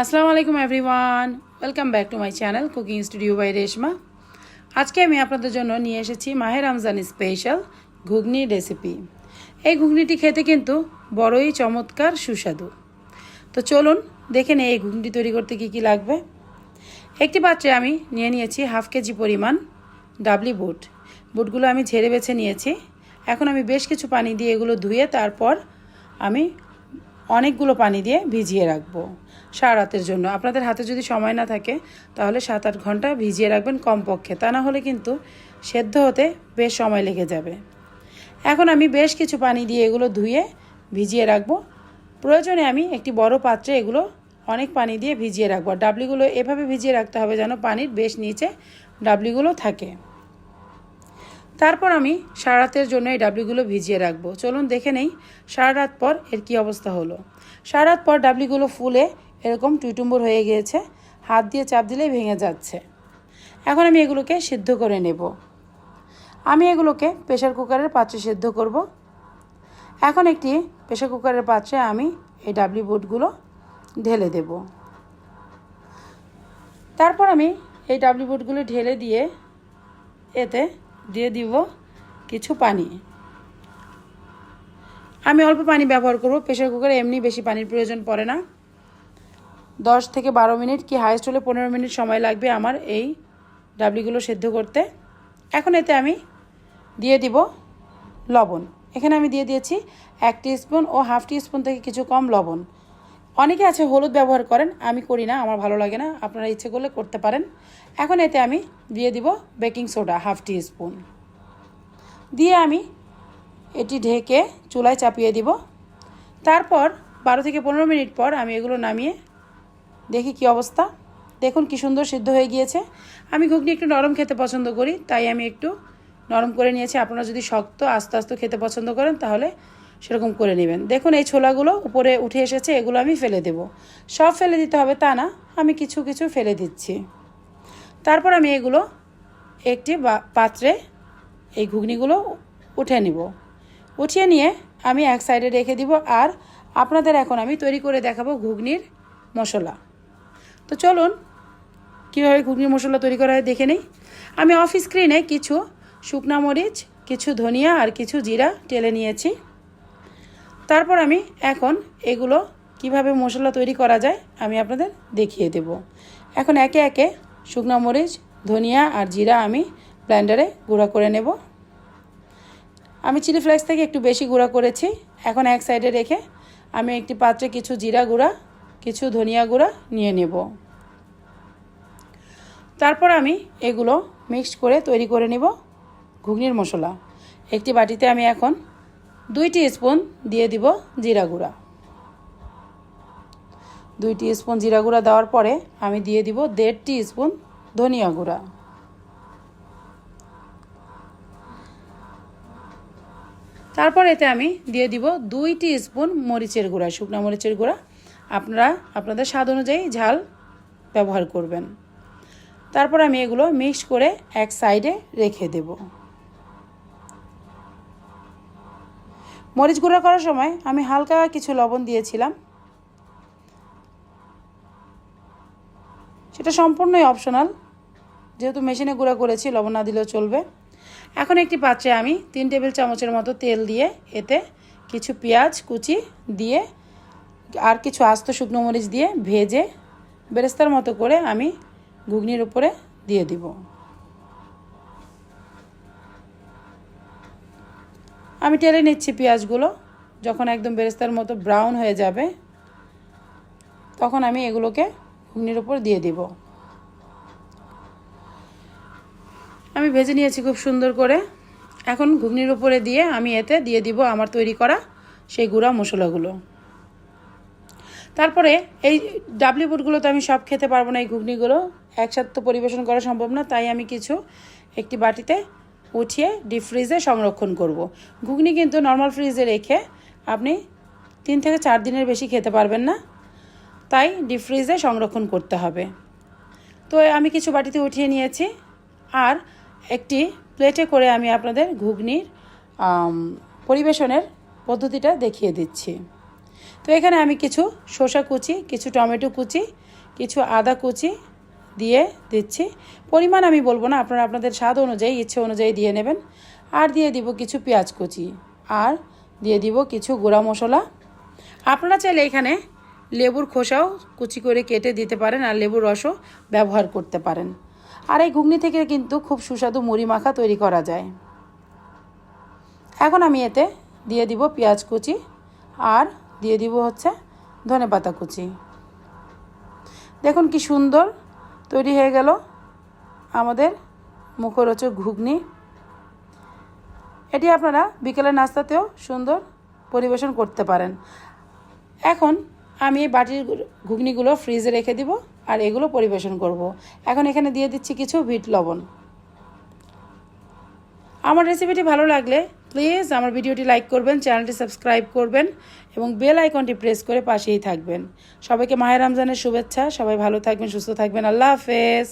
আসসালামু আলাইকুম everyone, welcome back to my channel cooking studio by Reshma. আজকে আমি আপনাদের জন্য নিয়ে এসেছি মাহে রমজান স্পেশাল ঘুগনি রেসিপি। এই ঘুগনিটি খেতে কিন্তু বড়ই চমৎকার সুস্বাদু। তো চলুন দেখে নেই এই ঘুগনিটি তৈরি করতে কী কী লাগবে। একটি পাত্রে আমি নিয়ে নিয়েছি হাফ কেজি পরিমাণ ডাবলি বুট। বুটগুলো আমি ঝেড়ে বেছে নিয়েছি। এখন আমি বেশ কিছু পানি দিয়ে এগুলো ধুয়ে তারপর আমি অনেকগুলো পানি দিয়ে ভিজিয়ে রাখবো সারা রাতের জন্য। আপনাদের হাতে যদি সময় না থাকে তাহলে 7-8 ঘন্টা ভিজিয়ে রাখবেন কমপক্ষে, তা না হলে কিন্তু সেদ্ধ হতে বেশ সময় লেগে যাবে। এখন আমি বেশ কিছু পানি দিয়ে এগুলো ধুয়ে ভিজিয়ে রাখবো। প্রয়োজনে আমি একটি বড় পাত্রে এগুলো অনেক পানি দিয়ে ভিজিয়ে রাখবো। ডাবলিগুলো এভাবে ভিজিয়ে রাখতে হবে যেন পানির বেশ নিচে ডাবলিগুলো থাকে। তারপর আমি সারা রাতের জন্য এই ডাবলিগুলো ভিজিয়ে রাখবো। চলুন দেখে নেই সারা রাত পর এর কী অবস্থা হলো। সারা রাত পর ডাবলিগুলো ফুলে এরকম টুইটুম্বর হয়ে গিয়েছে, হাত দিয়ে চাপ দিলেই ভেঙে যাচ্ছে। এখন আমি এগুলোকে সিদ্ধ করে নেব। আমি এগুলোকে প্রেসার কুকারের পাত্রে সিদ্ধ করব। এখন একটি প্রেসার কুকারের পাত্রে আমি এই ডাবলি বুটগুলো ঢেলে দেব। তারপর আমি এই ডাবলি বুটগুলো ঢেলে দিয়ে এতে দিয়ে দিব কিছু পানি। আমি অল্প পানি ব্যবহার করব। প্রেসার কুকারে এমনি বেশি পানির প্রয়োজন পড়ে না। 10 থেকে 12 মিনিট কি হাইস্ট হলে 15 মিনিট সময় লাগবে আমার এই ডাবলিগুলো সেদ্ধ করতে। এখন এতে আমি দিয়ে দিব লবণ। এখানে আমি দিয়ে দিয়েছি 1 টিস্পুন ও হাফ টিস্পুন থেকে কিছু কম লবণ। অনেকে আছে হলুদ ব্যবহার করেন, আমি করি না, আমার ভালো লাগে না, আপনারা ইচ্ছে করলে করতে পারেন। এখন এতে আমি দিয়ে দিব বেকিং সোডা হাফ টিস্পুন দিয়ে আমি এটি ঢেকে চুলায় চাপিয়ে দিব। তারপর 12 থেকে 15 মিনিট পর আমি এগুলো নামিয়ে দেখি কি অবস্থা। দেখুন কি সুন্দর সিদ্ধ হয়ে গিয়েছে। আমি ঘুগনি একটু নরম খেতে পছন্দ করি, তাই আমি একটু নরম করে নিয়েছি। আপনারা যদি শক্ত আস্তে আস্তে খেতে পছন্দ করেন তাহলে সেরকম করে নেবেন। দেখুন এই ছোলাগুলো উপরে উঠে এসেছে, এগুলো আমি ফেলে দেব। সব ফেলে দিতে হবে তা না, আমি কিছু কিছু ফেলে দিচ্ছি। তারপর আমি এগুলো একটি পাত্রে এই ঘুগনিগুলো উঠে নিব। উঠিয়ে নিয়ে আমি এক সাইডে রেখে দিব। আর আপনাদের এখন আমি তৈরি করে দেখাবো ঘুগনির মশলা। তো চলুন কীভাবে ঘুগনির মশলা তৈরি করা হয় দেখে নেই। আমি অফ স্ক্রিনে কিছু শুকনা মরিচ, কিছু ধনিয়া আর কিছু জিরা টেলে নিয়েছি। তারপর আমি এখন এগুলো কিভাবে মশলা তৈরি করা যায় আমি আপনাদের দেখিয়ে দেব। এখন একে একে শুকনা মরিচ, ধনিয়া আর জিরা আমি ব্লেন্ডারে গুঁড়া করে নেব। আমি চিলি ফ্লেক্স থেকে একটু বেশি গুঁড়া করেছি। এখন এক সাইডে রেখে আমি একটি পাত্রে কিছু জিরা গুঁড়া, কিছু ধনিয়া গুঁড়া নিয়ে নেব। তারপর আমি এগুলো মিক্স করে তৈরি করে নেব ঘুগনির মশলা। একটি বাটিতে আমি এখন 2 টিস্পুন দিয়ে দিব জিরা গুঁড়া। 2 টিস্পুন জিরা গুঁড়া দেওয়ার পরে আমি দিয়ে দিব 1.5 টিস্পুন ধনিয়া গুঁড়া। তারপর এতে আমি দিয়ে দিব 2 টিস্পুন মরিচের গুঁড়া, শুকনা মরিচের গুঁড়া। আপনারা আপনাদের স্বাদ অনুযায়ী ঝাল ব্যবহার করবেন। তারপর আমি এগুলো মিক্স করে এক সাইডে রেখে দেব। মরিচ গুঁড়া করার সময় আমি হালকা কিছু লবণ দিয়েছিলাম, সেটা সম্পূর্ণই অপশনাল, যেহেতু মেশিনে গুঁড়া করেছি লবণ না দিলেও চলবে। এখন একটি পাত্রে আমি 3 টেবিল চামচের মতো তেল দিয়ে এতে কিছু পেঁয়াজ কুচি দিয়ে আর কিছু আস্ত শুকনো মরিচ দিয়ে ভেজে বেরেস্তার মতো করে আমি ঘুগনির উপরে দিয়ে দিব। আমি টেলে নিচ্ছি পেঁয়াজগুলো। যখন একদম বেরেস্তার মতো ব্রাউন হয়ে যাবে তখন আমি এগুলোকে ঘুগনির উপর দিয়ে দিব। আমি ভেজে নিয়েছি খুব সুন্দর করে। এখন ঘুগনির উপরে দিয়ে আমি এতে দিয়ে দিব আমার তৈরি করা সেই গুঁড়া মশলাগুলো। তারপরে এই ডাবলি বুটগুলো তো আমি সব খেতে পারবো না, এই ঘুগনিগুলো একসাথে তো পরিবেশন করা সম্ভব না, তাই আমি কিছু একটি বাটিতে উঠিয়ে ডিপ ফ্রিজে সংরক্ষণ করব। ঘুগনি কিন্তু নর্মাল ফ্রিজে রেখে আপনি 3 থেকে 4 দিনের বেশি খেতে পারবেন না, তাই ডিপ ফ্রিজে সংরক্ষণ করতে হবে। তো আমি কিছু বাটিতে উঠিয়ে নিয়েছি আর একটি প্লেটে করে আমি আপনাদের ঘুগনির পরিবেশনের পদ্ধতিটা দেখিয়ে দিচ্ছি। তো এখানে আমি কিছু শসা কুচি, কিছু টমেটো কুচি, কিছু আদা কুচি দিয়ে দিচ্ছি। পরিমাণ আমি বলবো না, আপনারা আপনাদের স্বাদ অনুযায়ী ইচ্ছে অনুযায়ী দিয়ে নেবেন। আর দিয়ে দিব কিছু পেঁয়াজ কুচি, আর দিয়ে দিব কিছু গুঁড়া মশলা। আপনারা চাইলে এখানে লেবুর খোসাও কুচি করে কেটে দিতে পারেন, আর লেবুর রসও ব্যবহার করতে পারেন। আর এই ঘুগনি থেকে কিন্তু খুব সুস্বাদু মুড়ি মাখা তৈরি করা যায়। এখন আমি এতে দিয়ে দিব পেঁয়াজ কুচি, আর দিয়ে দিব হচ্ছে ধনেপাতা কুচি। দেখুন কি সুন্দর তৈরি হয়ে গেল আমাদের মুখরোচক ঘুগনি। এটি আপনারা বিকেলের নাস্তাতেও সুন্দর পরিবেশন করতে পারেন। এখন আমি এই বাটির ঘুগনিগুলো ফ্রিজে রেখে দিব, আর এগুলো পরিবেশন করব। এখন এখানে দিয়ে দিচ্ছি কিছু বিট লবণ। আমার রেসিপিটি ভালো লাগলে প্লিজ আমার ভিডিওটি লাইক করবেন, চ্যানেলটি সাবস্ক্রাইব করবেন এবং বেল আইকনটি প্রেস করে পাশেই থাকবেন। সবাইকে মাহে রমজানের শুভেচ্ছা। সবাই ভালো থাকবেন, সুস্থ থাকবেন। আল্লাহ হাফেজ।